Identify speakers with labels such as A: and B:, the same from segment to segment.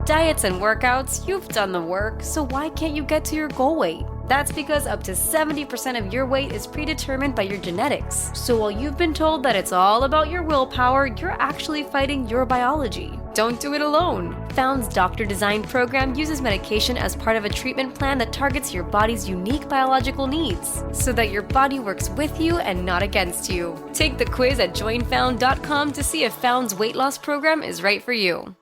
A: Diets and workouts, you've done the work, so why can't you get to your goal weight? That's because up to 70% of your weight is predetermined by your genetics. So while you've been told that it's all about your willpower, you're actually fighting your biology. Don't do it alone. Found's Doctor Design program uses medication as part of a treatment plan that targets your body's unique biological needs, so that your body works with you and not against you. Take the quiz at joinfound.com to see if Found's weight loss program is right for you.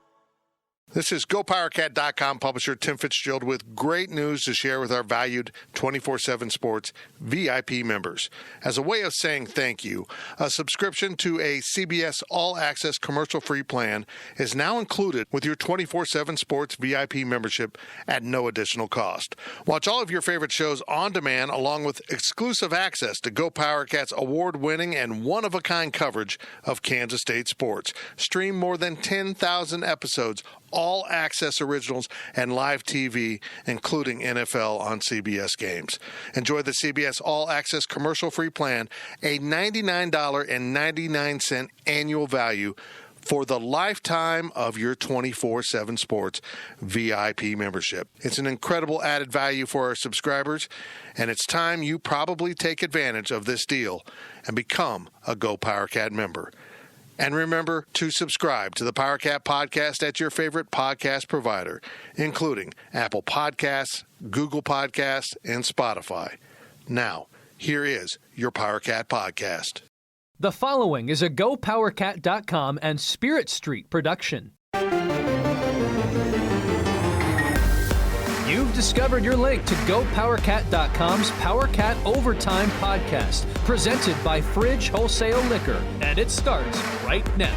B: This is GoPowerCat.com publisher Tim Fitzgerald with great news to share with our valued 24/7 Sports VIP members. As a way of saying thank you, a subscription to a CBS All-Access commercial-free plan is now included with your 24/7 Sports VIP membership at no additional cost. Watch all of your favorite shows on demand along with exclusive access to GoPowerCat's award-winning and one-of-a-kind coverage of Kansas State sports. Stream more than 10,000 episodes, all access originals, and live TV, including NFL on CBS games. Enjoy the CBS All Access commercial-free plan, a $99.99 annual value for the lifetime of your 24/7 Sports VIP membership. It's an incredible added value for our subscribers, and it's time you probably take advantage of this deal and become a GoPowerCat member. And remember to subscribe to the PowerCat podcast at your favorite podcast provider, including Apple Podcasts, Google Podcasts, and Spotify. Now, here is your PowerCat podcast.
C: The following is a GoPowerCat.com and Spirit Street production. You've discovered your link to GoPowerCat.com's PowerCat Overtime podcast, presented by Fridge Wholesale Liquor, and it starts right now.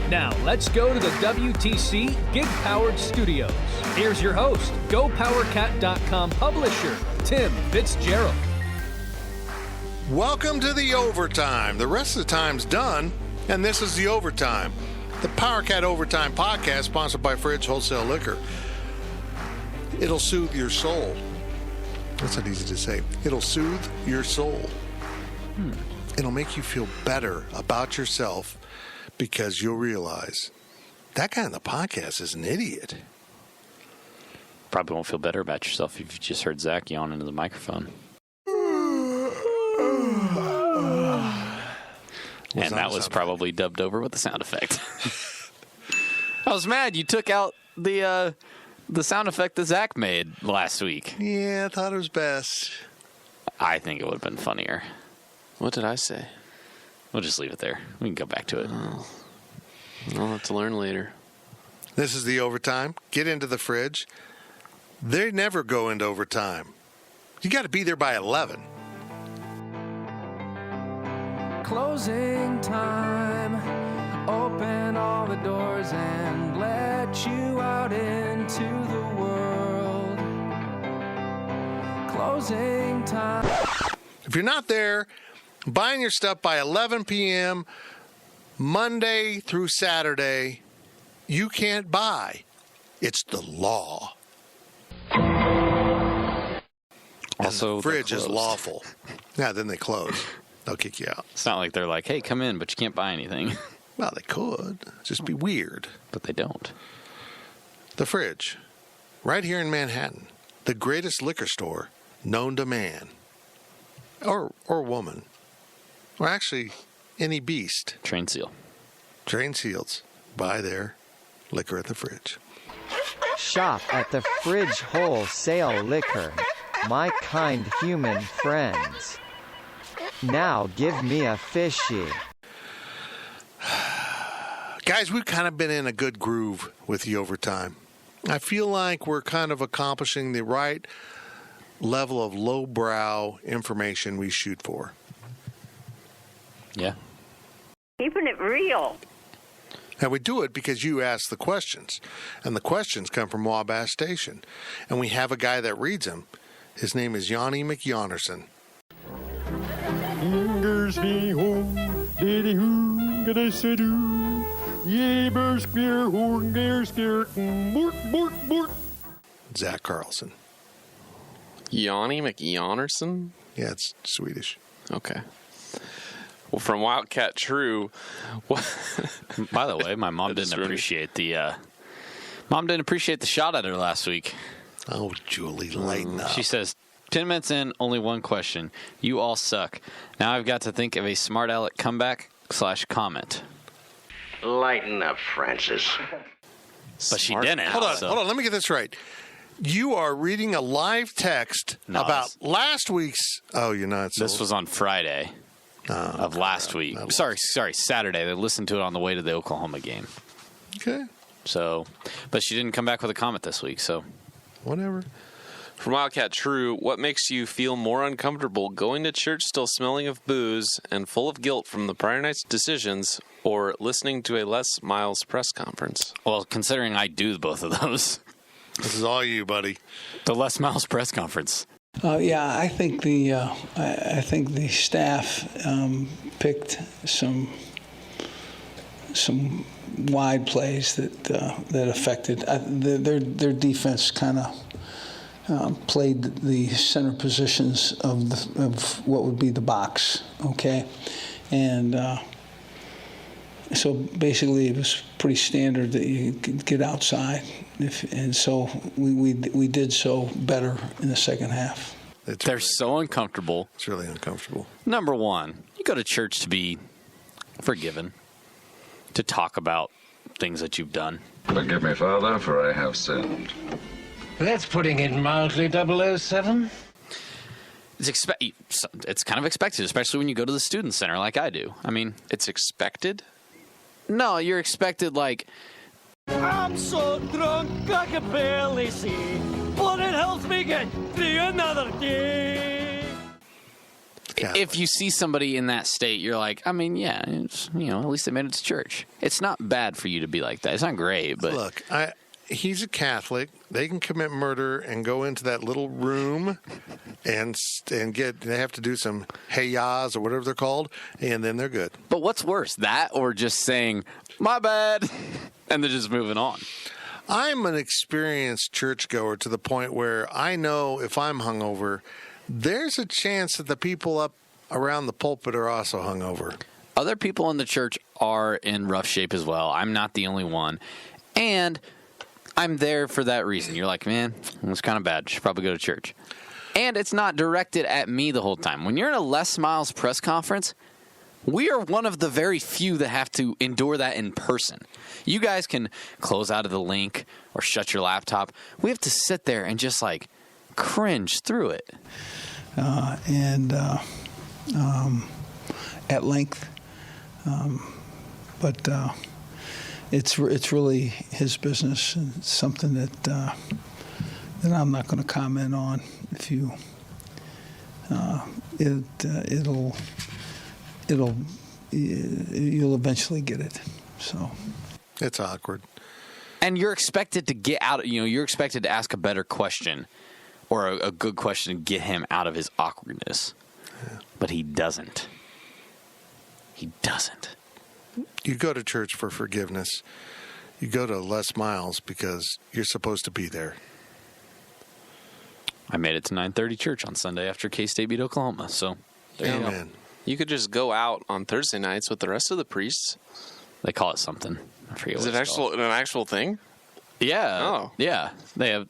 C: Now, let's go to the WTC Gig-Powered Studios. Here's your host, GoPowerCat.com publisher, Tim Fitzgerald.
B: Welcome to the overtime. The rest of the time's done, and this is the overtime. The PowerCat Overtime podcast, sponsored by Fridge Wholesale Liquor. It'll soothe your soul. That's not easy to say. It'll soothe your soul. It'll make you feel better about yourself because you'll realize that guy on the podcast is an idiot.
D: Probably won't feel better about yourself if you just heard Zach yawn into the microphone. And that was probably dubbed over with the sound effect. I was mad you took out the sound effect that Zach made last week.
B: Yeah, I thought it was best.
D: I think it would have been funnier.
E: What did I say?
D: We'll just leave it there. We can go back to it.
E: I'll have to learn later.
B: This is the overtime. Get into the fridge. They never go into overtime. You got to be there by 11.
F: Closing time. Open all the doors and let you out into the world. Closing time.
B: If you're not there, buying your stuff by 11 p.m., Monday through Saturday, you can't buy. It's the law.
D: Also,
B: and the fridge is lawful. Yeah, then they close. They'll kick you out.
D: It's not like they're like, hey, come in, but you can't buy anything.
B: Well, they could. Just be weird.
D: But they don't.
B: The Fridge, right here in Manhattan. The greatest liquor store known to man. Or woman. Or actually, any beast.
D: Train seal.
B: Train seals. Buy their liquor at the Fridge.
G: Shop at the Fridge Wholesale Liquor. My kind human friends. Now give me a fishy.
B: Guys, we've kind of been in a good groove with the overtime. I feel like we're kind of accomplishing the right level of lowbrow information we shoot for.
D: Yeah.
H: Keeping it real.
B: And we do it because you ask the questions. And the questions come from Wabash Station. And we have a guy that reads them. His name is Yanni McYonnerson. Zach Carlson.
E: Yanni McYonnerson?
B: Yeah, it's Swedish.
E: Okay. Well, from Wildcat True.
D: By the way, my mom didn't appreciate the shot at her last week.
B: Oh, Julie, lighten up.
D: She says, 10 minutes in, only one question. You all suck. Now I've got to think of a smart aleck comeback / comment.
I: Lighten up, Francis.
D: But she didn't.
B: Hold on. Let me get this right. You are reading a live text about last week's. Oh, you're not.
D: This was on Friday of last week. Sorry, Saturday. They listened to it on the way to the Oklahoma game.
B: Okay.
D: So, but she didn't come back with a comment this week, so.
B: Whatever.
E: From Wildcat True, what makes you feel more uncomfortable, going to church still smelling of booze and full of guilt from the prior night's decisions, or listening to a Les Miles press conference?
D: Well, considering I do both of those.
B: This is all you, buddy.
D: The Les Miles press conference.
J: Yeah, I think the staff picked some wide plays that affected their defense. Kind of played the center positions of what would be the box. Okay, and so basically it was pretty standard that you could get outside, and so we did so better in the second half.
D: They're so uncomfortable.
B: It's really uncomfortable.
D: Number one, you go to church to be forgiven, to talk about things that you've done.
K: Forgive me, Father, for I have sinned.
I: That's putting it mildly, 007.
D: It's kind of expected, especially when you go to the student center like I do. I mean,
E: it's expected?
D: No, you're expected like,
F: I'm so drunk I can barely see, but it helps me get through another day.
D: if you see somebody in that state, you're like, I mean, yeah, it's, at least they made it to church. It's not bad for you to be like that. It's not great, but
B: look, he's a Catholic. They can commit murder and go into that little room and get. They have to do some hey-yahs or whatever they're called, and then they're good.
D: But what's worse, that or just saying my bad, and then just moving on?
B: I'm an experienced churchgoer to the point where I know if I'm hungover, there's a chance that the people up around the pulpit are also hungover.
D: Other people in the church are in rough shape as well. I'm not the only one, and I'm there for that reason. You're like, man, it's kind of bad. Should probably go to church. And it's not directed at me the whole time. When you're in a Les Miles press conference, we are one of the very few that have to endure that in person. You guys can close out of the link or shut your laptop. We have to sit there and just like cringe through it.
J: At length. But it's really his business, and it's something that I'm not going to comment on. If you, you'll eventually get it. So
B: it's awkward,
D: and you're expected to get out. You're expected to ask a better question or a good question to get him out of his awkwardness, but he doesn't. He doesn't.
B: You go to church for forgiveness. You go to Les Miles because you're supposed to be there.
D: I made it to 9:30 church on Sunday after K-State beat Oklahoma. So there you go.
E: You could just go out on Thursday nights with the rest of the priests.
D: They call it something. I forget.
E: Is it an actual thing?
D: Yeah.
E: Oh.
D: Yeah. They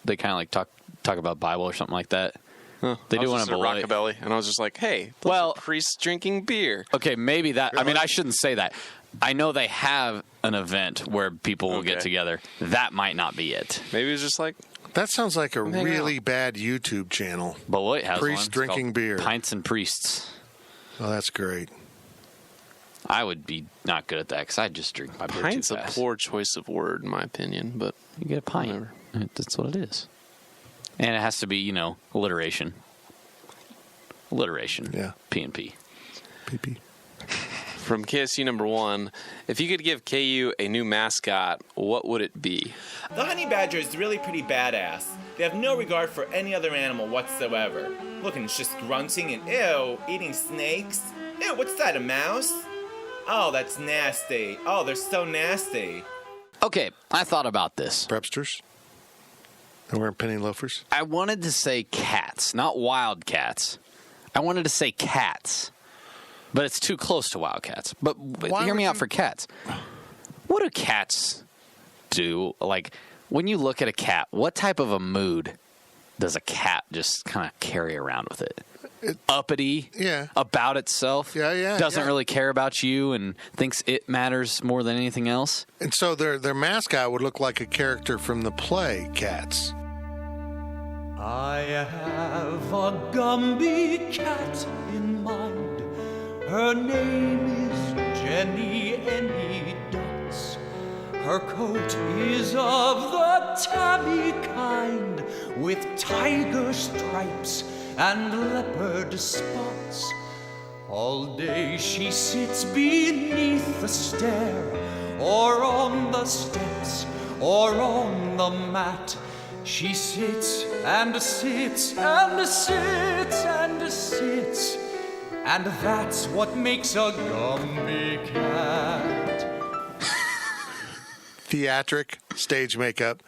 D: kind of like talk about Bible or something like that.
E: Huh.
D: They do want to
E: Rockabilly, and I was just like, "Hey, those are priests drinking beer."
D: Okay, maybe that. Really? I mean, I shouldn't say that. I know they have an event where people will get together. That might not be it.
E: Maybe it's just like
B: that sounds like a really bad YouTube channel.
D: Beloit has
B: priests
D: one.
B: Drinking beer.
D: Pints and Priests.
B: Oh, that's great.
D: I would be not good at that because I just drink my beer
E: Pint's
D: too fast.
E: A poor choice of word, in my opinion, but
D: you get a pint. Whatever. That's what it is. And it has to be, alliteration. Alliteration.
B: Yeah.
D: P&P.
B: PP.
E: From KSU number 1, if you could give KU a new mascot, what would it be?
L: The honey badger is really pretty badass. They have no regard for any other animal whatsoever. Look, and it's just grunting and eating snakes. Ew, what's that, a mouse? Oh, that's nasty. Oh, they're so nasty.
D: Okay, I thought about this.
B: Prepsters? They're wearing penny loafers?
D: I wanted to say cats, not wild cats. I wanted to say cats. But it's too close to wildcats. But
B: Why
D: hear me
B: would
D: out
B: you-
D: for cats. What do cats do? Like, when you look at a cat, what type of a mood does a cat just kind of carry around with it? Uppity?
B: Yeah.
D: About itself?
B: Yeah.
D: Doesn't really care about you and thinks it matters more than anything else?
B: And so their mascot would look like a character from the play Cats.
F: I have a Gumby cat in mind. Her name is Jenny Any Dots. Her coat is of the tabby kind, with tiger stripes and leopard spots. All day she sits beneath the stair, or on the steps, or on the mat. She sits and sits and sits and sits, and that's what makes a Gumby cat.
B: Theatric, stage makeup.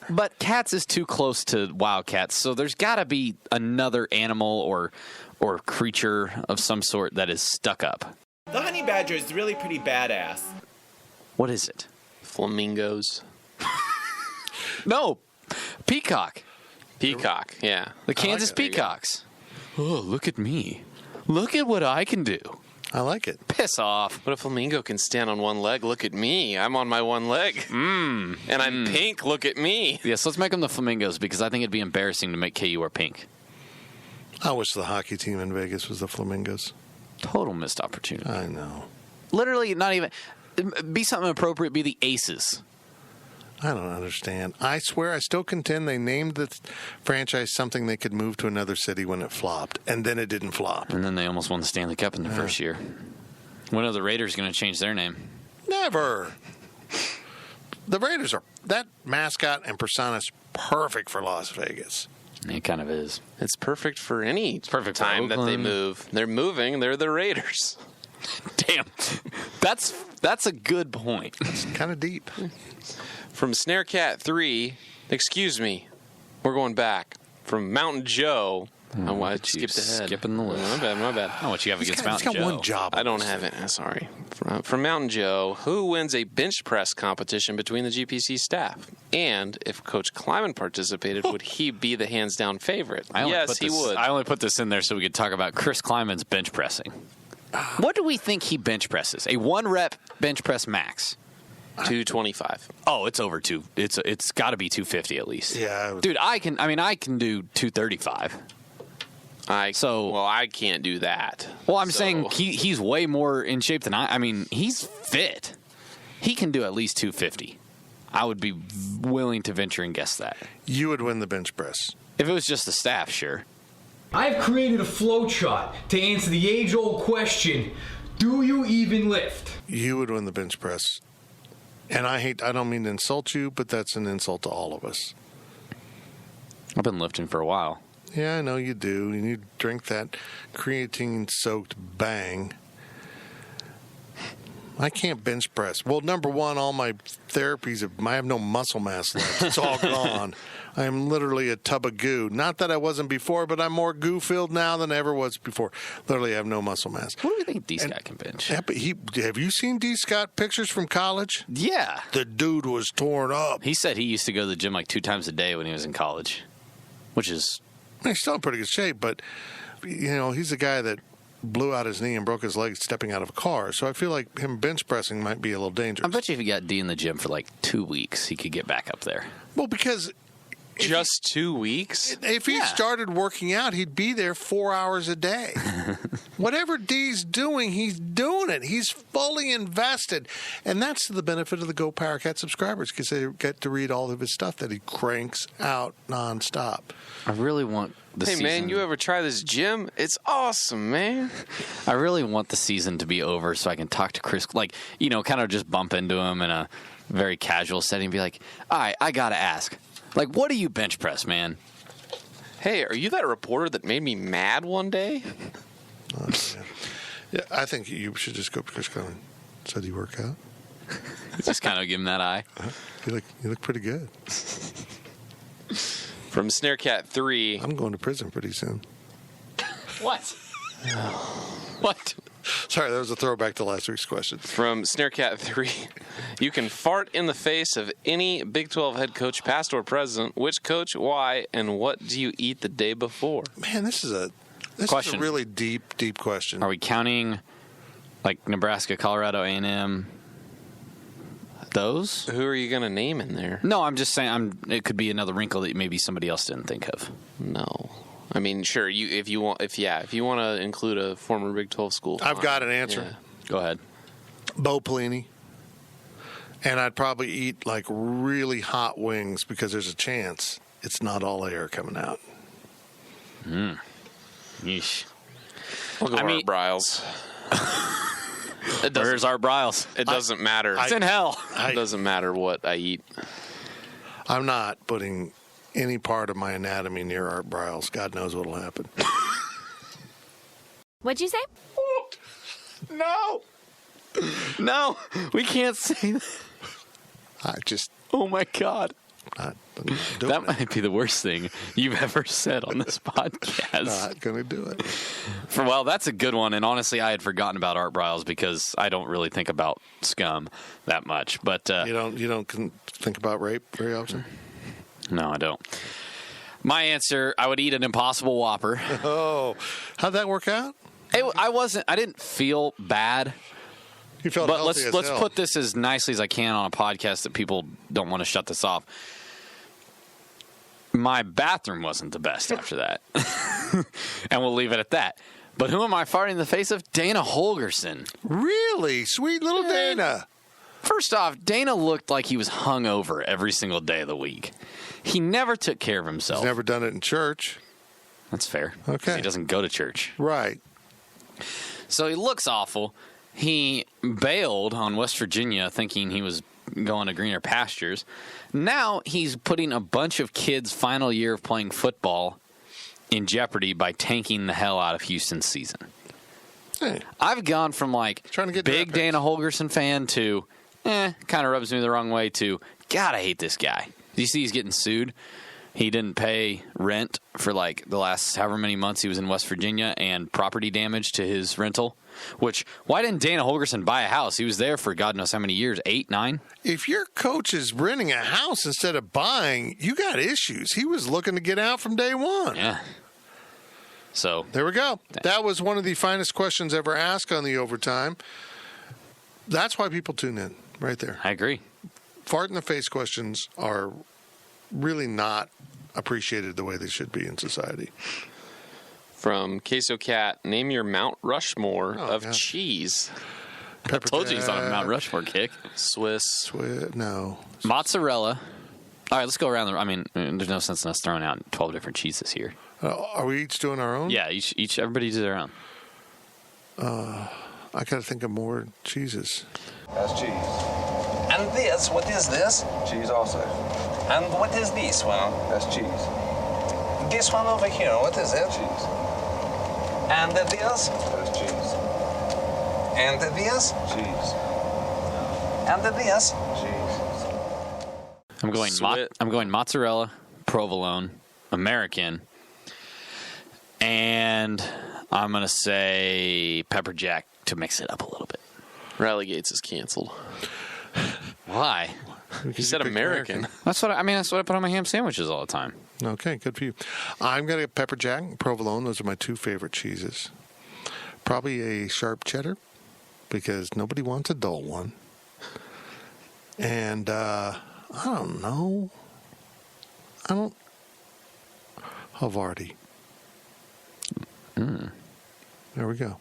D: But cats is too close to wildcats, so there's got to be another animal or creature of some sort that is stuck up.
L: The honey badger is really pretty badass.
D: What is it?
E: Flamingos.
D: No, peacock.
E: Peacock, yeah.
D: The Kansas peacocks. Oh, look at me. Look at what I can do.
B: I like it.
D: Piss off.
E: But a flamingo can stand on one leg. Look at me. I'm on my one leg. And I'm pink. Look at me.
D: Yes, let's make them the flamingos because I think it'd be embarrassing to make KU wear pink.
B: I wish the hockey team in Vegas was the Flamingos.
D: Total missed opportunity.
B: I know.
D: Literally not even. Be something appropriate. Be the Aces.
B: I don't understand. I swear I still contend they named the franchise something they could move to another city when it flopped, and then it didn't flop.
D: And then they almost won the Stanley Cup in the first year. When are the Raiders going to change their name?
B: Never. The Raiders are, that mascot and persona is perfect for Las Vegas.
D: It kind of is.
E: It's perfect for any
D: perfect for
E: time that they
D: Oakland.
E: move. They're moving. They're the Raiders.
D: Damn. That's a good point.
B: It's kind of deep.
E: From Snarecat 3, excuse me, we're going back. From Mountain Joe, I skipped ahead.
D: Skipping the list.
E: My bad.
D: Oh, what you have against Mountain
B: He's got
D: Joe?
B: one job.
E: I don't have it. Sorry. From Mountain Joe, who wins a bench press competition between the GPC staff? And if Coach Kleiman participated, would he be the hands-down favorite? Yes, he would.
D: I only put this in there so we could talk about Chris Kleiman's bench pressing. What do we think he bench presses? A 1-rep bench press max.
E: 225.
D: Oh, it's over two. It's got to be 250 at least.
B: Yeah.
D: Dude, I can do 235.
E: Well, I can't do that.
D: Well, I'm saying he's way more in shape than I mean, he's fit. He can do at least 250. I would be willing to venture and guess that.
B: You would win the bench press.
D: If it was just the staff, sure.
M: I've created a flowchart to answer the age-old question, do you even lift?
B: You would win the bench press. And I don't mean to insult you, but that's an insult to all of us.
D: I've been lifting for a while.
B: Yeah, I know you do. And you drink that creatine-soaked Bang. I can't bench press. Well, number one, all my therapies, I have no muscle mass left. It's all gone. I am literally a tub of goo. Not that I wasn't before, but I'm more goo-filled now than I ever was before. Literally, I have no muscle mass.
D: What do you think D. Scott can bench?
B: Yeah, but have you seen D. Scott pictures from college?
D: Yeah.
B: The dude was torn up.
D: He said he used to go to the gym like 2 times a day when he was in college, which is...
B: He's still in pretty good shape, but, he's a guy that blew out his knee and broke his leg stepping out of a car. So I feel like him bench pressing might be a little dangerous.
D: I bet you if he got D in the gym for like 2 weeks, he could get back up there.
B: Well, because...
E: Just 2 weeks?
B: If he started working out, he'd be there 4 hours a day. Whatever D's doing, he's doing it. He's fully invested. And that's to the benefit of the Go Power Cat subscribers because they get to read all of his stuff that he cranks out nonstop.
D: I really want the season...
E: Hey, man, you ever try this gym? It's awesome, man.
D: I really want the season to be over so I can talk to Chris, kind of just bump into him in a very casual setting and be like, all right, I got to ask. Like, what do you bench press, man?
E: Hey, are you that reporter that made me mad one day?
B: Yeah, I think you should just go because Chris Cohen said you work out.
D: Just kind of give him that eye.
B: You look pretty good.
E: From Snarecat 3.
B: I'm going to prison pretty soon.
D: What? What?
B: Sorry, that was a throwback to last week's question.
E: From Snarecat3, you can fart in the face of any Big 12 head coach, past or present. Which coach, why, and what do you eat the day before?
B: Man, this is a really deep question.
D: Are we counting like Nebraska, Colorado, A&M? Those?
E: Who are you going to name in there?
D: No, I'm just saying it could be another wrinkle that maybe somebody else didn't think of.
E: No. I mean, sure, if you want to include a former Big 12 school.
B: I've got an answer.
E: Yeah.
D: Go ahead.
B: Bo Pelini. And I'd probably eat like really hot wings because there's a chance it's not all air coming out.
D: Yeesh.
E: I'll go Art Briles.
D: Where's Art Briles?
E: It doesn't matter.
D: It's in hell.
E: It doesn't matter what I eat.
B: I'm not putting any part of my anatomy near Art Briles. God knows what'll happen.
A: What'd you say?
B: No.
D: No, we can't say that. Oh, my God. That might be the worst thing you've ever said on this podcast.
B: Not going to do it.
D: Well, that's a good one. And honestly, I had forgotten about Art Briles because I don't really think about scum that much. But
B: you don't think about rape very often?
D: No, I don't. My answer, I would eat an Impossible Whopper.
B: Oh, how'd that work out?
D: I didn't feel bad.
B: You felt
D: but
B: healthy as
D: let's
B: hell.
D: put this as nicely as I can on a podcast that people don't want to shut this off. My bathroom wasn't the best after that. And we'll leave it at that. But who am I farting in the face of? Dana Holgerson.
B: Really? Sweet little Dana.
D: First off, Dana looked like he was hungover every single day of the week. He never took care of himself.
B: He's never done it in church.
D: That's fair.
B: Okay.
D: He doesn't go to church.
B: Right.
D: So he looks awful. He bailed on West Virginia thinking he was going to greener pastures. Now he's putting a bunch of kids' final year of playing football in jeopardy by tanking the hell out of Houston's season.
B: Hey.
D: I've gone from
B: trying to get
D: big Dana Holgerson fan to kind of rubs me the wrong way to God, I hate this guy. Do you see he's getting sued? He didn't pay rent for like the last however many months he was in West Virginia and property damage to his rental. Which, why didn't Dana Holgerson buy a house? He was there for God knows how many years, 8, 9?
B: If your coach is renting a house instead of buying, you got issues. He was looking to get out from day one.
D: Yeah. So
B: there we go. That was one of the finest questions ever asked on the Overtime. That's why people tune in, right there.
D: I agree.
B: Fart in the face questions are really not appreciated the way they should be in society.
E: From Queso Cat, name your Mount Rushmore of cheese.
D: I told you he's on a Mount Rushmore kick.
E: Swiss.
B: No.
D: Mozzarella. All right, let's go around. I mean, there's no sense in us throwing out 12 different cheeses here.
B: Are we each doing our own?
D: Yeah, everybody does their own.
B: I got to think of more cheeses.
N: That's cheese. And this, what is this? Cheese also. And what is this one? That's cheese. This one over here, what is it? Cheese. And this? That's cheese. And this? Cheese. And this? Cheese.
D: I'm going mozzarella, provolone, American, and I'm going to say pepper jack to mix it up a little bit.
E: Riley Gates is canceled.
D: Why?
E: He said American.
D: That's what I put on my ham sandwiches all the time.
B: Okay, good for you. I'm going to get pepper jack and provolone. Those are my two favorite cheeses. Probably a sharp cheddar because nobody wants a dull one. And I don't know. Havarti. There we go.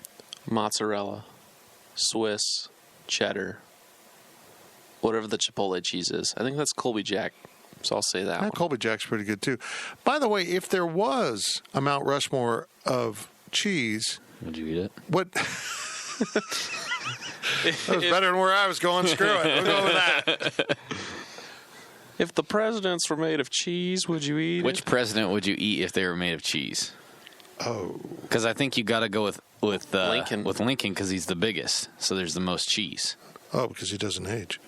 E: Mozzarella, Swiss, cheddar, whatever the Chipotle cheese is. I think that's Colby Jack, so I'll say that one.
B: Colby Jack's pretty good, too. By the way, if there was a Mount Rushmore of cheese...
D: Would you eat it?
B: What... That was better than where I was going. Screw it. We'll go with that.
E: If the presidents were made of cheese, would you eat
D: Which president would you eat if they were made of cheese?
B: Oh.
D: Because I think you got to go with
E: Lincoln.
D: With Lincoln because he's the biggest. So there's the most cheese.
B: Oh, because he doesn't age.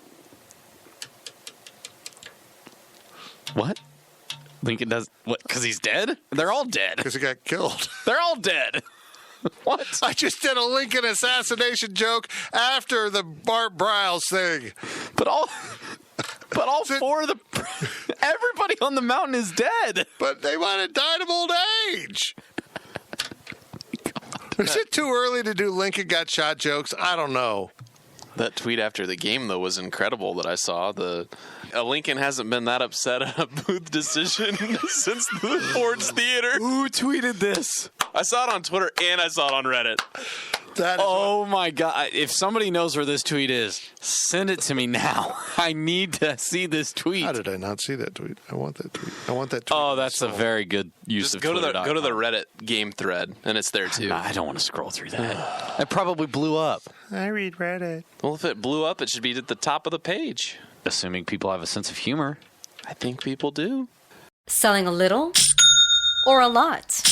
D: What? Lincoln does what? Because he's dead? They're all dead.
B: Because he got killed.
D: They're all dead. What?
B: I just did a Lincoln assassination joke after the Bart Briles thing.
D: But all 4 of the everybody on the mountain is dead.
B: But they might have died of old age. Is it too early to do Lincoln got shot jokes? I don't know.
E: That tweet after the game, though, was incredible that I saw. Lincoln hasn't been that upset at a booth decision since the Ford's Theater.
D: Who tweeted this?
E: I saw it on Twitter and I saw it on Reddit.
D: Oh, my God. If somebody knows where this tweet is, send it to me now. I need to see this tweet.
B: How did I not see that tweet? I want that tweet.
D: Oh, that's a very good use of Twitter.
E: Go to the Reddit game thread, and it's there, too.
D: I don't want to scroll through that. It probably blew up.
B: I read Reddit.
E: Well, if it blew up, it should be at the top of the page.
D: Assuming people have a sense of humor.
E: I think people do.
A: Selling a little or a lot?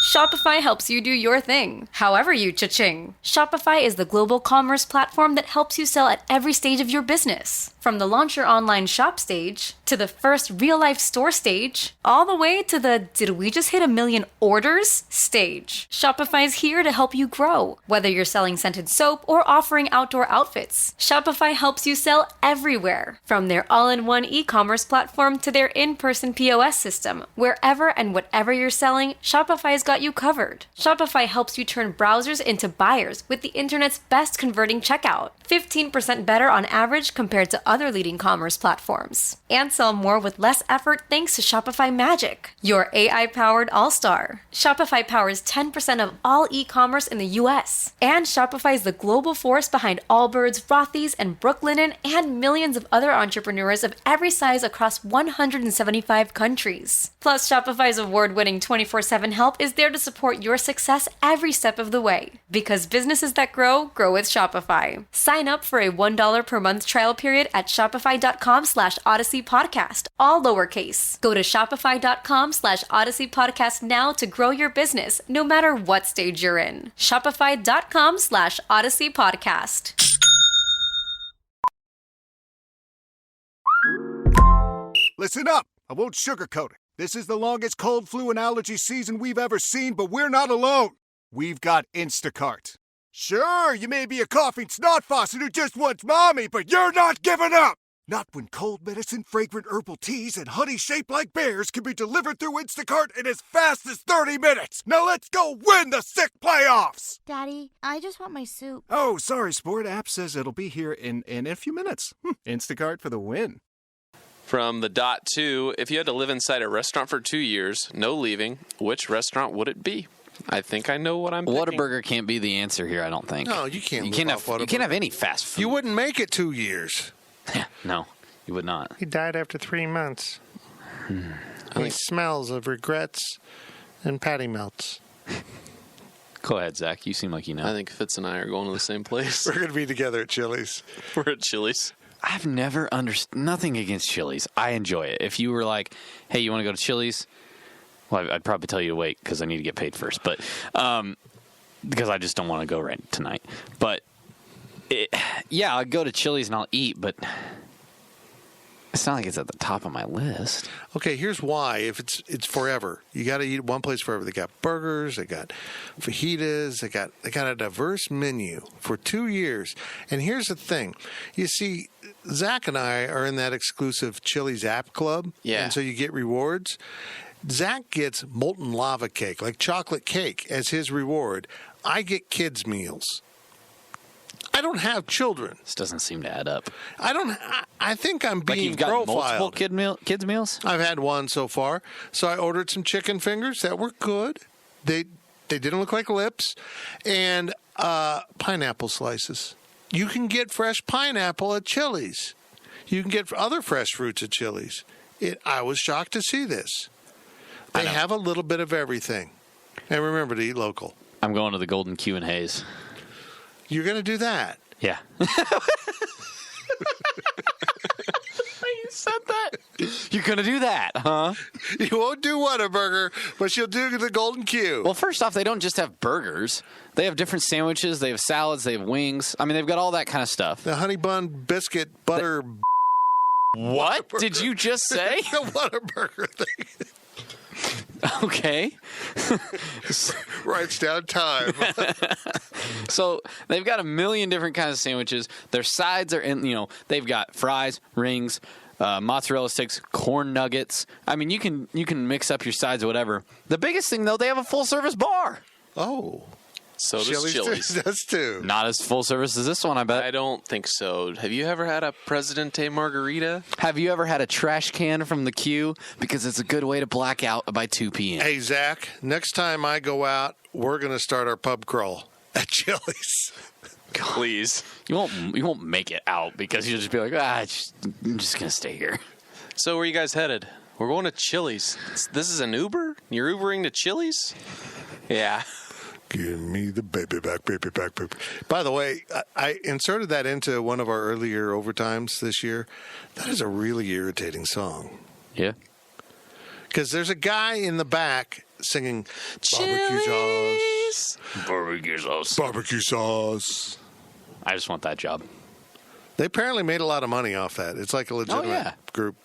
A: Shopify helps you do your thing, however you cha-ching. Shopify is the global commerce platform that helps you sell at every stage of your business. From the launch your online shop stage, to the first real-life store stage, all the way to the did we just hit 1 million orders stage. Shopify's here to help you grow. Whether you're selling scented soap or offering outdoor outfits, Shopify helps you sell everywhere. From their all-in-one e-commerce platform to their in-person POS system, wherever and whatever you're selling, Shopify's got you covered. Shopify helps you turn browsers into buyers with the internet's best converting checkout. 15% better on average compared to other leading commerce platforms. And sell more with less effort thanks to Shopify Magic, your AI-powered all-star. Shopify powers 10% of all e-commerce in the US. And Shopify is the global force behind Allbirds, Rothy's, and Brooklinen, and millions of other entrepreneurs of every size across 175 countries. Plus, Shopify's award-winning 24/7 help is there to support your success every step of the way. Because businesses that grow with Shopify. Sign up for a $1 per month trial period at shopify.com/Odyssey Podcast, all lowercase. Go to shopify.com/Odyssey Podcast now to grow your business, no matter what stage you're in. Shopify.com/Odyssey Podcast.
O: Listen up. I won't sugarcoat it. This is the longest cold, flu, and allergy season we've ever seen, but we're not alone. We've got Instacart. Sure, you may be a coughing snot faucet who just wants mommy, but you're not giving up! Not when cold medicine, fragrant herbal teas, and honey shaped like bears can be delivered through Instacart in as fast as 30 minutes! Now let's go win the sick playoffs!
P: Daddy, I just want my soup.
O: Oh, sorry, Sport. App says it'll be here in a few minutes. Instacart for the win.
E: From the dot two, if you had to live inside a restaurant for 2 years, no leaving, which restaurant would it be? I think I know what I'm picking.
D: Whataburger can't be the answer here, I don't think.
B: No, you can't.
D: You can't have any fast food.
B: You wouldn't make it 2 years.
D: No, you would not.
B: He died after 3 months. He smells of regrets and patty melts.
D: Go ahead, Zach. You seem like you know.
E: I think Fitz and I are going to the same place.
B: We're going to be together at Chili's.
E: We're at Chili's.
D: I've never understood nothing against Chili's. I enjoy it. If you were like, hey, you want to go to Chili's? Well, I'd probably tell you to wait because I need to get paid first. But because I just don't want to go right tonight. But yeah, I'll go to Chili's and I'll eat, but it's not like it's at the top of my list.
B: Okay, here's why. If it's forever, you got to eat one place forever. They got burgers, they got fajitas, they got a diverse menu for 2 years. And here's the thing, you see, Zach and I are in that exclusive Chili's app club.
E: Yeah.
B: And so you get rewards. Zach gets molten lava cake, like chocolate cake, as his reward. I get kids' meals. I don't have children.
D: This doesn't seem to add up.
B: I think I'm being
D: like you've got
B: profiled.
D: Multiple kids meals?
B: I've had one so far. So I ordered some chicken fingers that were good. They didn't look like lips, and pineapple slices. You can get fresh pineapple at Chili's. You can get other fresh fruits at Chili's. I was shocked to see this. They have a little bit of everything. And remember to eat local.
D: I'm going to the Golden Q and Hayes.
B: You're going to do that?
D: Yeah. You said that. You're going to do that, huh?
B: You won't do Whataburger, but you'll do the Golden Q.
D: Well, first off, they don't just have burgers. They have different sandwiches. They have salads. They have wings. I mean, they've got all that kind of stuff.
B: The honey bun, biscuit, butter.
D: What did you just say?
B: The Whataburger thing.
D: Okay.
B: Writes down time.
D: So they've got a million different kinds of sandwiches. Their sides are they've got fries, rings, mozzarella sticks, corn nuggets. I mean, you can mix up your sides or whatever. The biggest thing, though, they have a full-service bar.
B: Oh.
E: So does Chili's.
B: Does too.
D: Not as full service as this one, I bet.
E: I don't think so. Have you ever had a Presidente margarita?
D: Have you ever had a trash can from the queue? Because it's a good way to black out by 2 p.m.
B: Hey, Zach, next time I go out, we're going to start our pub crawl at Chili's.
E: Please.
D: You won't make it out because you'll just be like, I'm just going to stay here.
E: So where are you guys headed? We're going to Chili's. This is an Uber? You're Ubering to Chili's? Yeah.
B: Give me the baby back, baby back, baby. By the way, I inserted that into one of our earlier overtimes this year. That is a really irritating song.
D: Yeah.
B: Because there's a guy in the back singing barbecue sauce.
D: Barbecue sauce.
B: Barbecue sauce.
D: I just want that job.
B: They apparently made a lot of money off that. It's like a legitimate group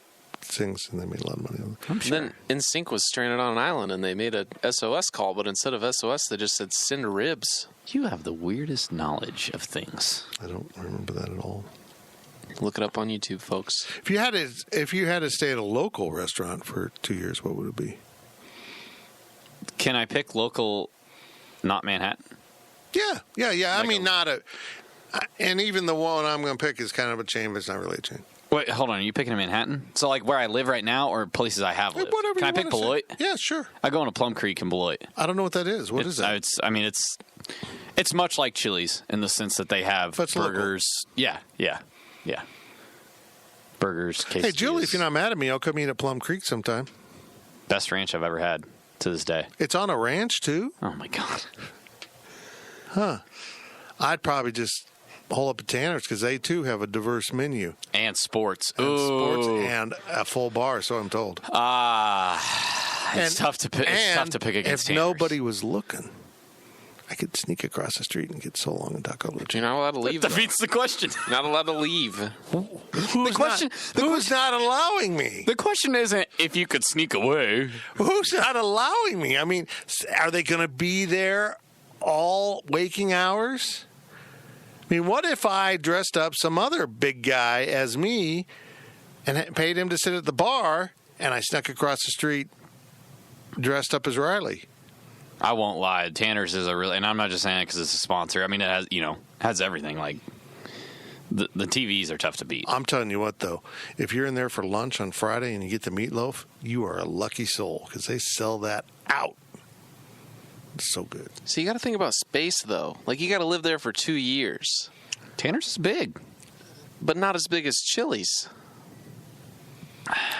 B: sings, and they made a lot of money on it.
E: I'm sure. Then NSYNC was stranded on an island, and they made a SOS call, but instead of SOS, they just said send ribs.
D: You have the weirdest knowledge of things.
B: I don't remember that at all.
E: Look it up on YouTube, folks.
B: If you had to stay at a local restaurant for 2 years, what would it be?
D: Can I pick local, not Manhattan?
B: Yeah. I mean, not a... And even the one I'm going to pick is kind of a chain, but it's not really a chain.
D: Wait, hold on. Are you picking in Manhattan? So, like, where I live right now or places I have lived?
B: Whatever.
D: Can I pick Beloit?
B: Yeah, sure.
D: I go into Plum Creek in Beloit.
B: I don't know what that is. What is that?
D: It's much like Chili's in the sense that they have burgers. Local. Yeah. Burgers, quesadillas.
B: Hey, Julie, if you're not mad at me, I'll come eat at Plum Creek sometime.
D: Best ranch I've ever had to this day.
B: It's on a ranch, too?
D: Oh, my God.
B: Huh. I'd probably just hole up at Tanner's because they, too, have a diverse menu.
D: And sports.
B: And a full bar, so I'm told.
D: It's tough to pick. It's tough to pick against
B: if
D: Tanner's.
B: Nobody was looking, I could sneak across the street and get so long and taco lucha.
E: You're not allowed to leave.
D: That defeats the question.
E: Not allowed to leave.
B: Who's not allowing me?
D: The question isn't if you could sneak away.
B: Who's not allowing me? I mean, are they going to be there all waking hours? I mean, what if I dressed up some other big guy as me and paid him to sit at the bar, and I snuck across the street dressed up as Riley?
D: I won't lie. Tanner's is and I'm not just saying it because it's a sponsor. I mean, it has, has everything. Like, the TVs are tough to beat.
B: I'm telling you what, though, if you're in there for lunch on Friday and you get the meatloaf, you are a lucky soul because they sell that out. It's so good.
E: So you got to think about space, though. Like, you got to live there for 2 years.
D: Tanner's is big.
E: But not as big as Chili's.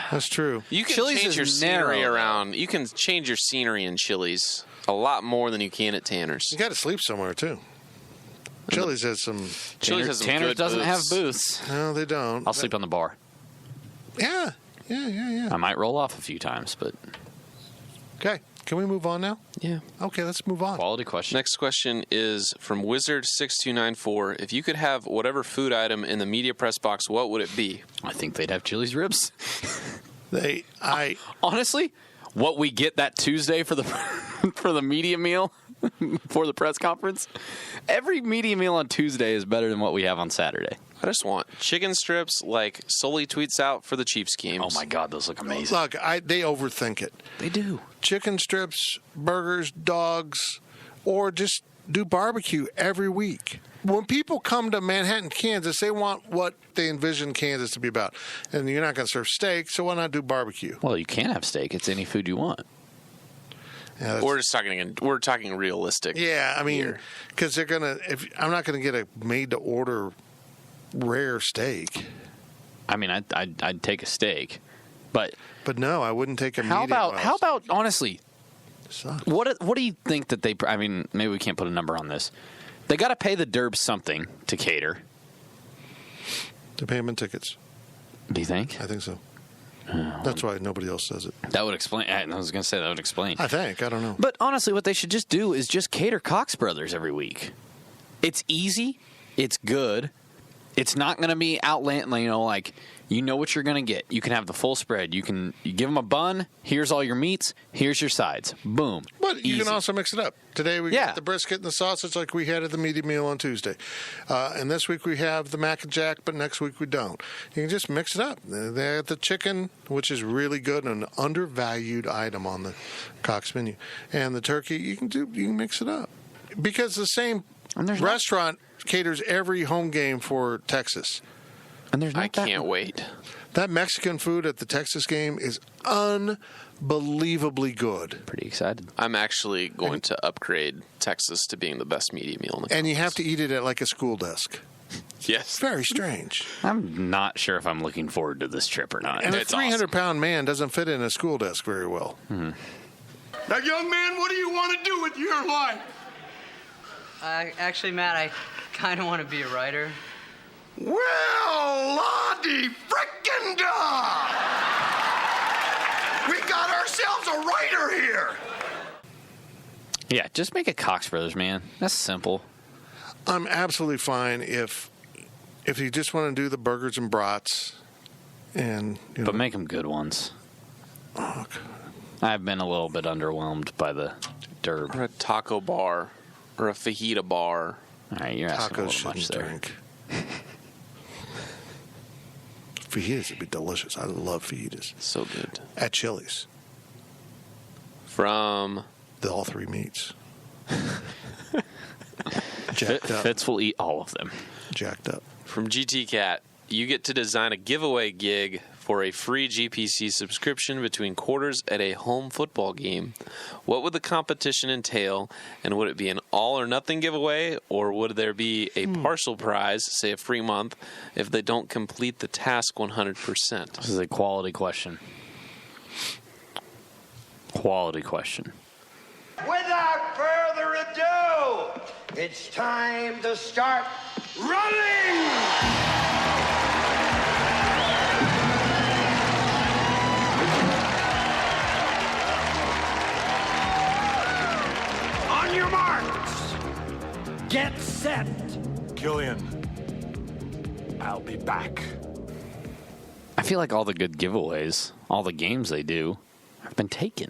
B: That's true.
E: You can
D: Chili's
E: change your
D: is
E: scenery
D: narrow,
E: around. You can change your scenery in Chili's a lot more than you can at Tanner's.
B: You got to sleep somewhere, too. Chili's has some...
D: Tanner's doesn't have booths.
B: No, they don't.
D: I'll sleep on the bar.
B: Yeah.
D: I might roll off a few times, but...
B: Okay. Can we move on now?
E: Yeah.
B: Okay, let's move on.
D: Quality question.
E: Next question is from Wizard6294. If you could have whatever food item in the media press box, what would it be?
D: I think they'd have Chili's ribs. Honestly, what we get that Tuesday for the media meal for the press conference, every media meal on Tuesday is better than what we have on Saturday.
E: I just want chicken strips like Sully tweets out for the Chiefs games.
D: Oh, my God, those look amazing.
B: Look, they overthink it.
D: They do.
B: Chicken strips, burgers, dogs, or just do barbecue every week. When people come to Manhattan, Kansas, they want what they envision Kansas to be about. And you're not going to serve steak, so why not do barbecue?
D: Well, you can have steak. It's any food you want.
B: Yeah,
E: we're talking realistic.
B: Yeah, I mean, because they're gonna. I'm not gonna get a made-to-order rare steak.
D: I mean, I'd take a steak, but
B: no, I wouldn't take a.
D: How about honestly? What do you think that they? I mean, maybe we can't put a number on this. They got to pay the Derbs something to cater.
B: To pay them in tickets.
D: Do you think?
B: I think so. That's why nobody else does it.
D: That would explain. I was going to say that would explain.
B: I think. I don't know.
D: But honestly, what they should just do is just cater Cox Brothers every week. It's easy. It's good. It's not going to be outlandish, like you know what you're going to get. You can have the full spread. You give them a bun. Here's all your meats. Here's your sides. Boom.
B: But you
D: Easy.
B: can also mix it up. Today we got the brisket and the sausage like we had at the meaty meal on Tuesday. And this week we have the mac and jack, but next week we don't. You can just mix it up. They have the chicken, which is really good and an undervalued item on the Cox menu. And the turkey, you can mix it up. Because the same restaurant caters every home game for Texas.
D: And
E: I can't wait.
B: That Mexican food at the Texas game is unbelievably good.
D: Pretty excited.
E: I'm actually going to upgrade Texas to being the best media meal in the
B: And you have to eat it at like a school desk.
E: Yes.
B: Very strange.
D: I'm not sure if I'm looking forward to this trip or not.
B: And a 300-pound man doesn't fit in a school desk very well.
D: Mm-hmm.
O: Now, young man, what do you want to do with your life?
Q: Actually, Matt, I kind of want to be a writer.
O: Well, Lottie frickin' da! We got ourselves a writer here!
D: Yeah, just make it Cox Brothers, man. That's simple.
B: I'm absolutely fine if you just want to do the burgers and brats,
D: but make them good ones.
B: Oh, God.
D: I've been a little bit underwhelmed by the Derb.
E: Or a taco bar, or a fajita bar.
D: All right, you're asking a little much there.
B: Drink. Fajitas would be delicious. I love fajitas.
E: So good.
B: At Chili's.
E: From?
B: All three meats. Jacked up.
D: Fitz will eat all of them.
B: Jacked up.
E: From GT Cat, you get to design a giveaway gig for a free GPC subscription between quarters at a home football game. What would the competition entail, and would it be an all-or-nothing giveaway, or would there be a partial prize, say a free month, if they don't complete the task 100%?
D: This is a quality question. Quality question.
R: Without further ado, it's time to start running! On your marks, get set.
O: Killian, I'll be back.
D: I feel like all the good giveaways, all the games they do, have been taken.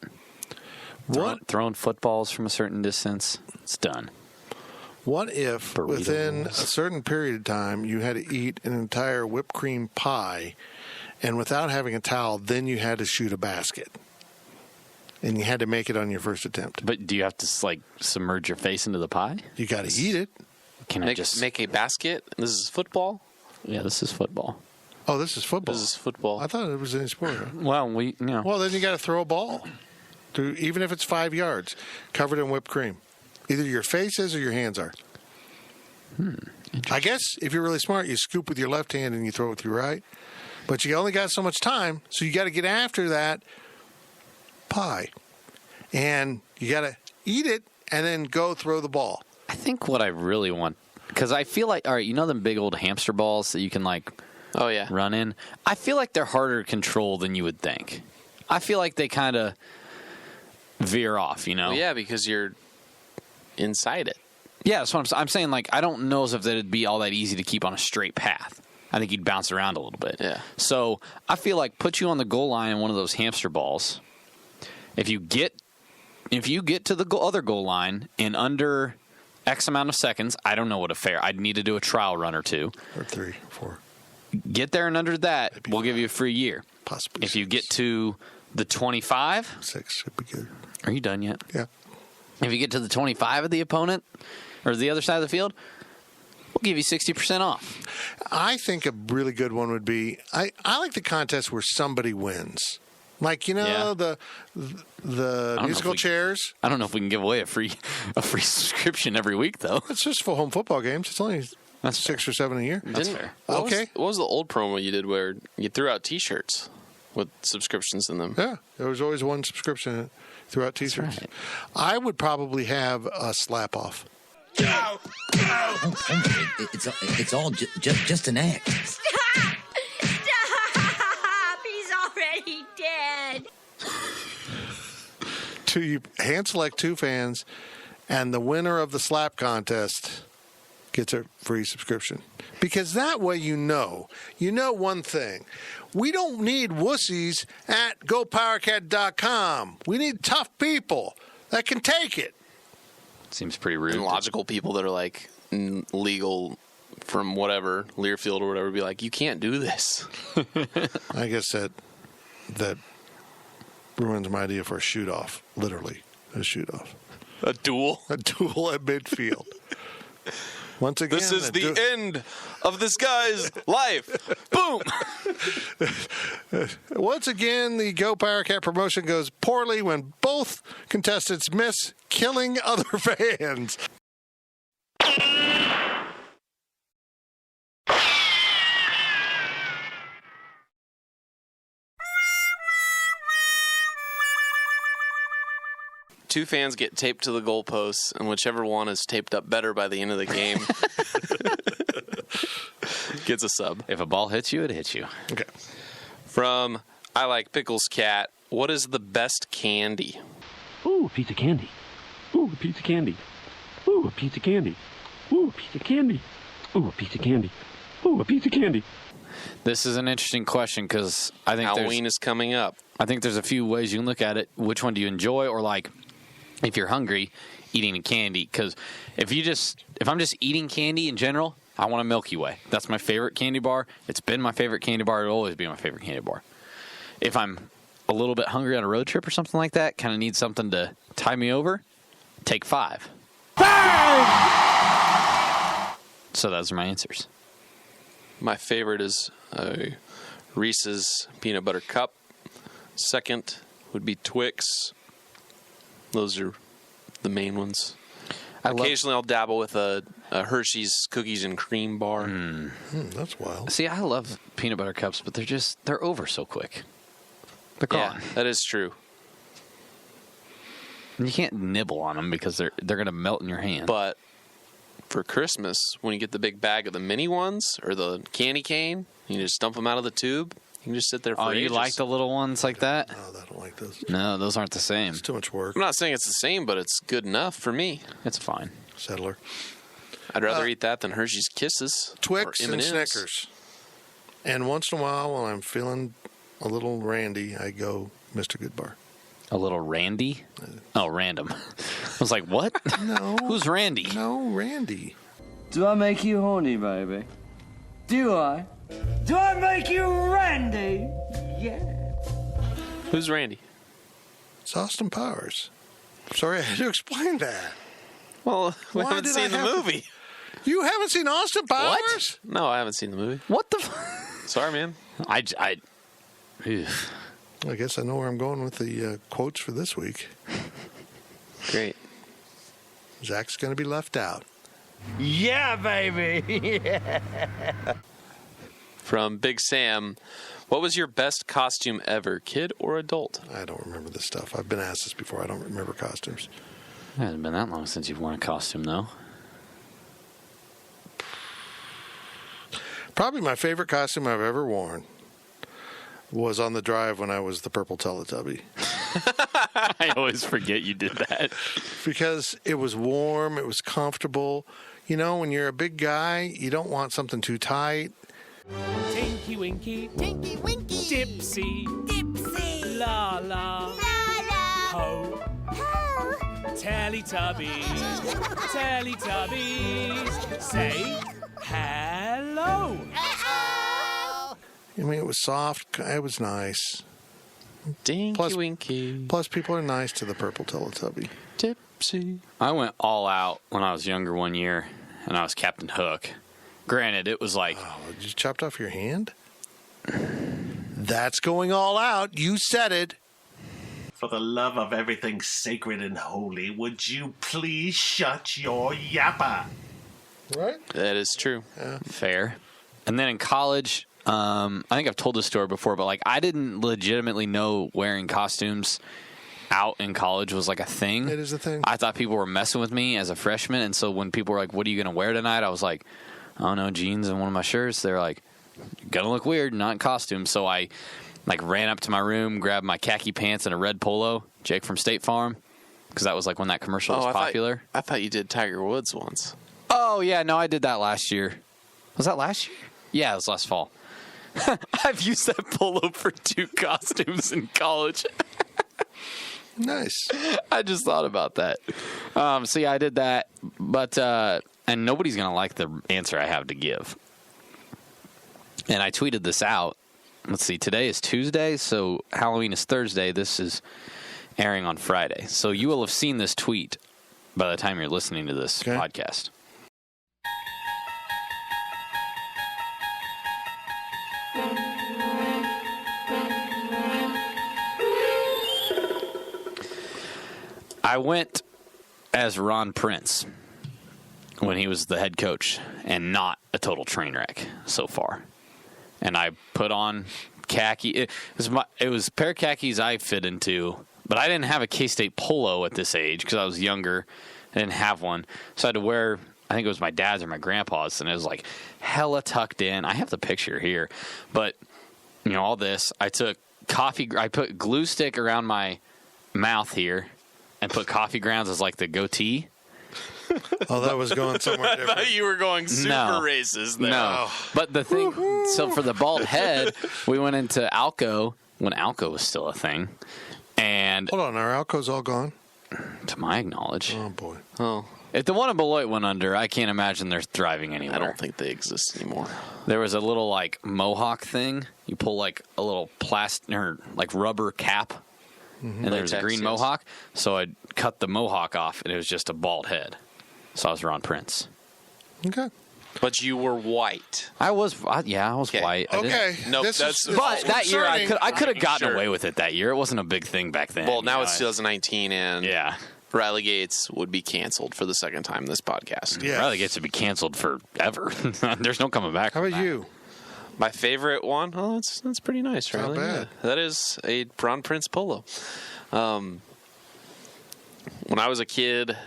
D: Throwing footballs from a certain distance, it's done.
B: What if within a certain period of time you had to eat an entire whipped cream pie, and without having a towel, then you had to shoot a basket? And you had to make it on your first attempt.
D: But do you have to submerge your face into the pie?
B: You got to eat it.
D: Can I just
E: make a basket? This is football?
D: Yeah, this is football.
B: Oh, this is football.
E: This is football.
B: I thought it was any sport.
D: Well,
B: Well, then you got to throw a ball, even if it's 5 yards, covered in whipped cream. Either your face is or your hands are. I guess if you're really smart, you scoop with your left hand and you throw with your right. But you only got so much time, so you got to get after that pie. And you got to eat it and then go throw the ball.
D: I think what I really want, because I feel like, all right, them big old hamster balls that you can
E: oh yeah,
D: run in? I feel like they're harder to control than you would think. I feel like they kind of veer off,
E: Well, yeah, because you're inside it.
D: Yeah, that's what I'm saying. I don't know as if that'd be all that easy to keep on a straight path. I think you'd bounce around a little bit.
E: Yeah.
D: So I feel like put you on the goal line in one of those hamster balls. If you get to the other goal line in under X amount of seconds, I don't know what I'd need to do a trial run or 2.
B: Or 3, or 4.
D: Get there and under that, we'll give you a free year.
B: Possibly.
D: If you get to the 25.
B: 6 would be good.
D: Are you done yet?
B: Yeah.
D: If you get to the 25 of the opponent, or the other side of the field, we'll give you 60% off.
B: I think a really good one would be, I like the contest where somebody wins. The musical chairs.
D: I don't know if we can give away a free subscription every week, though.
B: It's just for home football games. It's only 6 or 7 a year.
D: That's fair.
E: What was the old promo you did where you threw out T-shirts with subscriptions in them?
B: Yeah, there was always one subscription throughout T-shirts. Right. I would probably have a slap off.
S: It's all just an act.
P: Stop! He's already dead.
B: You hand select 2 fans, and the winner of the slap contest gets a free subscription. Because that way you know one thing. We don't need wussies at GoPowerCat.com. We need tough people that can take it.
D: Seems pretty rude.
E: And logical people that are like legal from whatever, Learfield or whatever, be like, you can't do this.
B: I guess that ruins my idea for a shoot-off. Literally, a shoot-off.
E: A duel?
B: A duel at midfield. Once again,
E: this is the end of this guy's life. Boom!
B: Once again, the Go Power Cat promotion goes poorly when both contestants miss killing other fans.
E: Two fans get taped to the goalposts, and whichever one is taped up better by the end of the game gets a sub.
D: If a ball hits you, it hits you.
B: Okay.
E: From I Like Pickles Cat, what is the best candy?
T: Ooh, a piece of candy. Ooh, a piece of candy. Ooh, a piece of candy. Ooh, a piece of candy. Ooh, a piece of candy. Ooh, a piece of candy.
D: This is an interesting question because I think
E: Halloween is coming up.
D: I think there's a few ways you can look at it. Which one do you enjoy, or like, if you're hungry, eating a candy? Because if I'm just eating candy in general, I want a Milky Way. That's my favorite candy bar. It's been my favorite candy bar. It'll always be my favorite candy bar. If I'm a little bit hungry on a road trip or something like that, kind of need something to tie me over, take 5. So those are my answers.
E: My favorite is a Reese's Peanut Butter Cup. Second would be Twix. Those are the main ones. Occasionally I'll dabble with a Hershey's Cookies and Cream bar.
B: That's wild.
D: See, I love peanut butter cups, but they're over so quick. They're gone.
E: Yeah, that is true.
D: And you can't nibble on them because they're going to melt in your hand.
E: But for Christmas, when you get the big bag of the mini ones or the candy cane, you just dump them out of the tube. You can just sit there for ages.
D: You like the little ones like that?
B: No, I don't like those.
D: No, those aren't the same.
B: It's too much work.
E: I'm not saying it's the same, but it's good enough for me.
D: It's fine.
B: Settler.
E: I'd rather eat that than Hershey's Kisses.
B: Twix
E: or
B: and
E: M&Ms.
B: Snickers. And once in a while, when I'm feeling a little randy, I go Mr. Goodbar.
D: A little Randy? Oh, random. I was like, what?
B: No.
D: Who's Randy?
B: No, Randy.
F: Do I make you horny, baby? Do I? Do I make you Randy? Yeah.
E: Who's Randy?
B: It's Austin Powers. Sorry, I had to explain that.
E: Well, we
B: Why
E: haven't
B: did
E: seen
B: I
E: the
B: have to-
E: movie.
B: You haven't seen Austin Powers?
E: What? No, I haven't seen the movie.
D: What the
E: Sorry, man.
B: I guess I know where I'm going with the quotes for this week.
E: Great.
B: Zach's going to be left out.
F: Yeah, baby. Yeah.
E: From Big Sam, what was your best costume ever, kid or adult?
B: I don't remember this stuff. I've been asked this before. I don't remember costumes.
D: It hasn't been that long since you've worn a costume, though.
B: Probably my favorite costume I've ever worn was on the drive when I was the purple Teletubby.
D: I always forget you did that.
B: Because it was warm, it was comfortable. You know, when you're a big guy, you don't want something too tight.
U: Tinky Winky, Tinky Winky, Dipsy, Dipsy, La La, La La, Ho, Ho, Teletubbies, Teletubbies, say hello.
B: I mean, it was soft. It was nice.
E: Dinky Winky.
B: Plus, people are nice to the purple Teletubby.
E: Dipsy.
D: I went all out when I was younger one year, and I was Captain Hook. Granted, it was like...
B: Oh, you chopped off your hand? That's going all out. You said it.
V: For the love of everything sacred and holy, would you please shut your yapper?
B: Right?
E: That is true.
B: Yeah.
D: Fair. And then in college, I think I've told this story before, but like I didn't legitimately know wearing costumes out in college was like a thing.
B: It is a thing.
D: I thought people were messing with me as a freshman, and so when people were like, what are you going to wear tonight? I was like, I don't know, jeans and one of my shirts. They're like, you're going to look weird, not in costume. So I like ran up to my room, grabbed my khaki pants and a red polo, Jake from State Farm, because that was like when that commercial was popular.
E: I thought you did Tiger Woods once.
D: Oh, yeah, no, I did that last year. Was that last year? Yeah, it was last fall. I've used that polo for 2 costumes in college.
B: Nice.
D: I just thought about that. So yeah, I did that, but and nobody's gonna like the answer I have to give. And I tweeted this out. Let's see, today is Tuesday, so Halloween is Thursday. This is airing on Friday, so you will have seen this tweet by the time you're listening to this podcast. I went as Ron Prince when he was the head coach and not a total train wreck so far. And I put on khaki. It was a pair of khakis I fit into, but I didn't have a K-State polo at this age because I was younger. I didn't have one. So I had to wear, I think it was my dad's or my grandpa's, and it was like hella tucked in. I have the picture here. But, all this. I put glue stick around my mouth here. And put coffee grounds as like the goatee.
B: Oh, that was going somewhere different.
E: I thought you were going super racist there.
D: No. But the thing, so for the bald head, we went into Alco when Alco was still a thing. And
B: hold on, are Alcos all gone?
D: To my knowledge.
B: Oh, boy.
D: Oh. If the one in Beloit went under, I can't imagine they're thriving anymore.
E: I don't think they exist anymore.
D: There was a little like mohawk thing. You pull like a little plastic or like rubber cap. And there was a green mohawk, so I cut the mohawk off, and it was just a bald head. So I was Ron Prince.
B: Okay.
E: But you were white.
D: I was white.
B: Okay.
E: Nope.
D: But that year, I could have gotten away with it that year. It wasn't a big thing back then.
E: Well, now it's 2019, and
D: yeah.
E: Riley Gates would be canceled for the second time this podcast.
B: Yeah.
D: Riley Gates would be canceled forever. There's no coming back.
B: How about you?
E: My favorite one? Oh, that's pretty nice, Riley.
B: Not bad.
E: Yeah. That is a Ron Prince polo. When I was a kid, it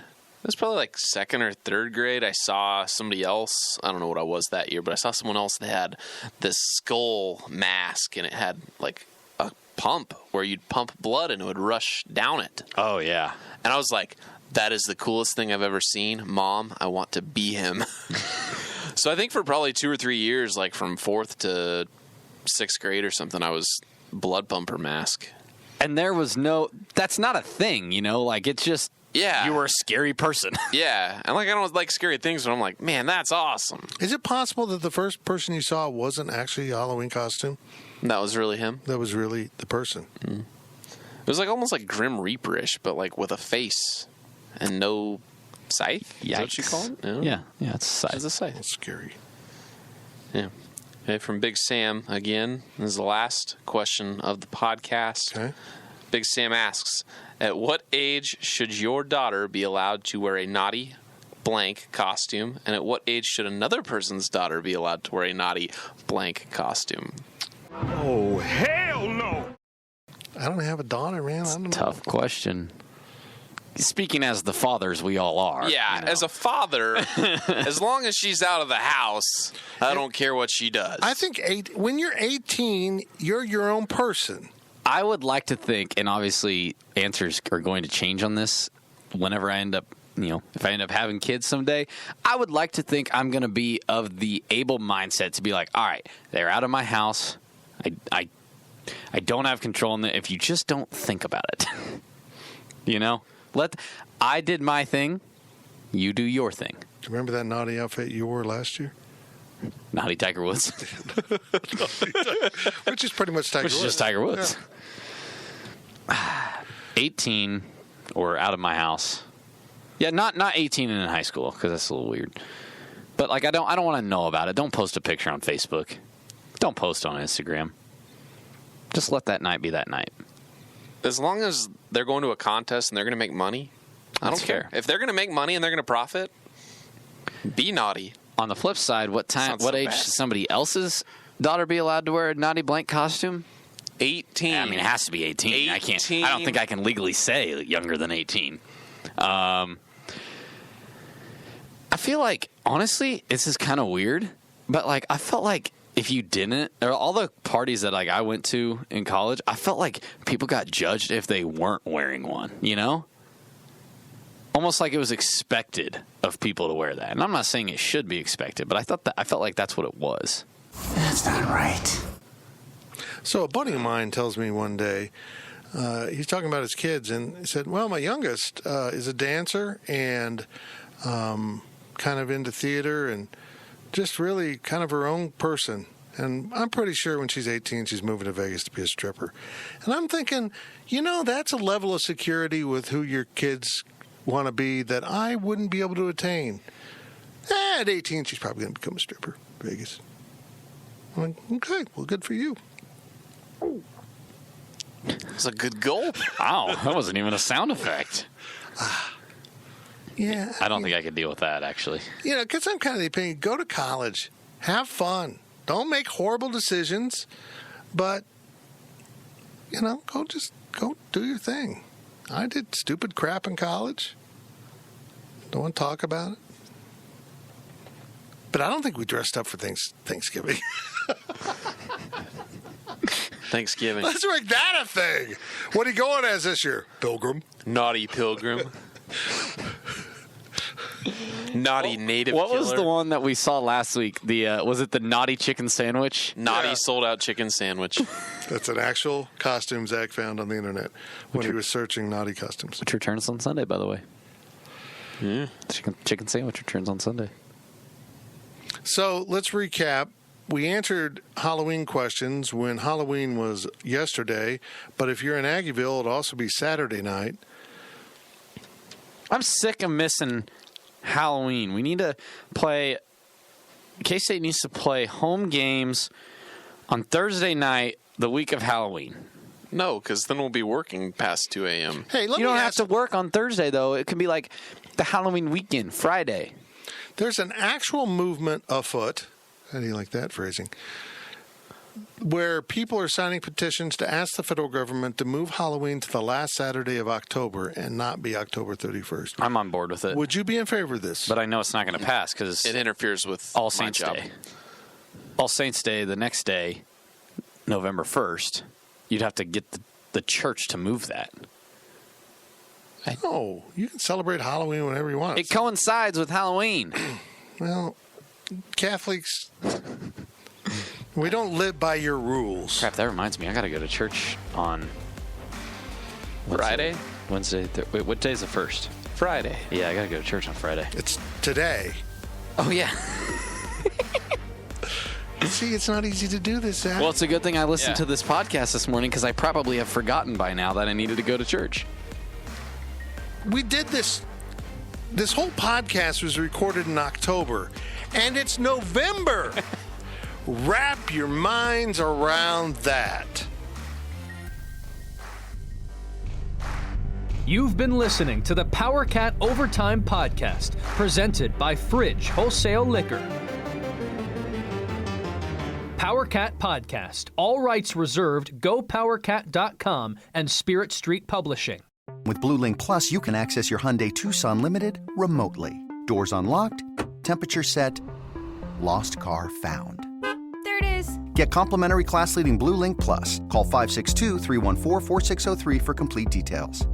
E: was probably like 2nd or 3rd grade, I saw somebody else. I don't know what I was that year, but I saw someone else that had this skull mask, and it had like a pump where you'd pump blood and it would rush down it.
D: Oh, yeah.
E: And I was like, that is the coolest thing I've ever seen. Mom, I want to be him. So I think for probably 2 or 3 years, like from 4th to 6th grade or something, I was blood pumper mask.
D: And there was that's not a thing, like it's just, you were a scary person.
E: Yeah. And like, I don't like scary things, but I'm like, man, that's awesome.
B: Is it possible that the first person you saw wasn't actually a Halloween costume?
E: That was really him?
B: That was really the person.
E: Mm. It was like almost like Grim Reaper-ish, but like with a face and no scythe? Is that what you call it?
D: Yeah, it's a scythe.
E: It's a scythe.
B: That's scary.
E: Yeah. Okay, from Big Sam again. This is the last question of the podcast.
B: Okay.
E: Big Sam asks, at what age should your daughter be allowed to wear a naughty blank costume? And at what age should another person's daughter be allowed to wear a naughty blank costume?
U: Oh, hell no!
B: I don't have a daughter, man. I don't know.
D: Tough question. Speaking as the fathers we all are.
E: Yeah, as a father, as long as she's out of the house, I don't care what she does.
B: I think when you're 18, you're your own person.
D: I would like to think, and obviously answers are going to change on this whenever I end up, if I end up having kids someday, I would like to think I'm going to be of the able mindset to be like, all right, they're out of my house. I don't have control in it if you just don't think about it. I did my thing. You do your thing.
B: Do you remember that naughty outfit you wore last year?
D: Naughty Tiger Woods.
B: Which is pretty much Tiger Woods.
D: Which is just Tiger Woods. Yeah. 18 or out of my house. Yeah, not 18 and in high school because that's a little weird. But like I don't want to know about it. Don't post a picture on Facebook. Don't post on Instagram. Just let that night be that night.
E: As long as they're going to a contest and they're going to make money, I don't care. If they're going to make money and they're going to profit, be naughty.
D: On the flip side, what age should somebody else's daughter be allowed to wear a naughty blank costume?
E: 18.
D: I mean, it has to be 18. I don't think I can legally say younger than 18. I feel like, honestly, this is kind of weird, but like I felt like if you didn't, or all the parties that like I went to in college, I felt like people got judged if they weren't wearing one, almost like it was expected of people to wear that. And I'm not saying it should be expected, but I felt like that's what it was.
J: That's not right.
B: So a buddy of mine tells me one day, he's talking about his kids, and he said, well, my youngest is a dancer and kind of into theater and just really kind of her own person. And I'm pretty sure when she's 18, she's moving to Vegas to be a stripper. And I'm thinking, that's a level of security with who your kids want to be that I wouldn't be able to attain. At 18, she's probably going to become a stripper in Vegas. I'm like, okay, well, good for you.
E: It's a good goal.
D: Wow, that wasn't even a sound effect.
B: Yeah.
D: I don't think I could deal with that, actually.
B: Because I'm kind of the opinion, go to college, have fun. Don't make horrible decisions, but, go do your thing. I did stupid crap in college. Don't want to talk about it. But I don't think we dressed up for Thanksgiving.
E: Thanksgiving.
B: Let's make that a thing. What are you going as this year? Pilgrim?
E: Naughty pilgrim. Naughty native
D: What
E: killer.
D: was the one that we saw last week? Was it the naughty chicken sandwich?
E: Naughty sold-out chicken sandwich.
B: That's an actual costume Zach found on the internet when he was searching naughty costumes.
D: Which returns on Sunday, by the way.
E: Yeah.
D: Chicken sandwich returns on Sunday.
B: So let's recap. We answered Halloween questions when Halloween was yesterday, but if you're in Aggieville, it'll also be Saturday night.
D: I'm sick of missing Halloween. We need to play. K-State needs to play home games on Thursday night, the week of Halloween.
E: No, because then we'll be working past 2 a.m.
B: Hey,
D: you don't have to work on Thursday, though. It can be like the Halloween weekend, Friday.
B: There's an actual movement afoot. How do you like that phrasing? Where people are signing petitions to ask the federal government to move Halloween to the last Saturday of October and not be October 31st.
D: I'm on board with it.
B: Would you be in favor of this?
D: But I know it's not going to pass because
E: it interferes with
D: All Saints
E: my job.
D: Day. All Saints Day, the next day, November 1st, you'd have to get the church to move that.
B: No, you can celebrate Halloween whenever you want.
D: It coincides with Halloween.
B: Well, Catholics, we don't live by your rules.
D: Crap, that reminds me. I got to go to church on
E: Friday?
D: Wednesday. Wait, what day is the 1st?
E: Friday.
D: Yeah, I got to go to church on Friday.
B: It's today.
D: Oh, yeah.
B: See, it's not easy to do this, Zach.
D: Well, it's a good thing I listened to this podcast this morning because I probably have forgotten by now that I needed to go to church.
B: We did this. This whole podcast was recorded in October, and it's November. Wrap your minds around that.
C: You've been listening to the Power Cat Overtime Podcast, presented by Fridge Wholesale Liquor. Power Cat Podcast. All rights reserved. GoPowerCat.com and Spirit Street Publishing.
G: With Blue Link Plus, you can access your Hyundai Tucson Limited remotely. Doors unlocked, temperature set, lost car found.
A: There it is.
G: Get complimentary class-leading Blue Link Plus. Call 562-314-4603 for complete details.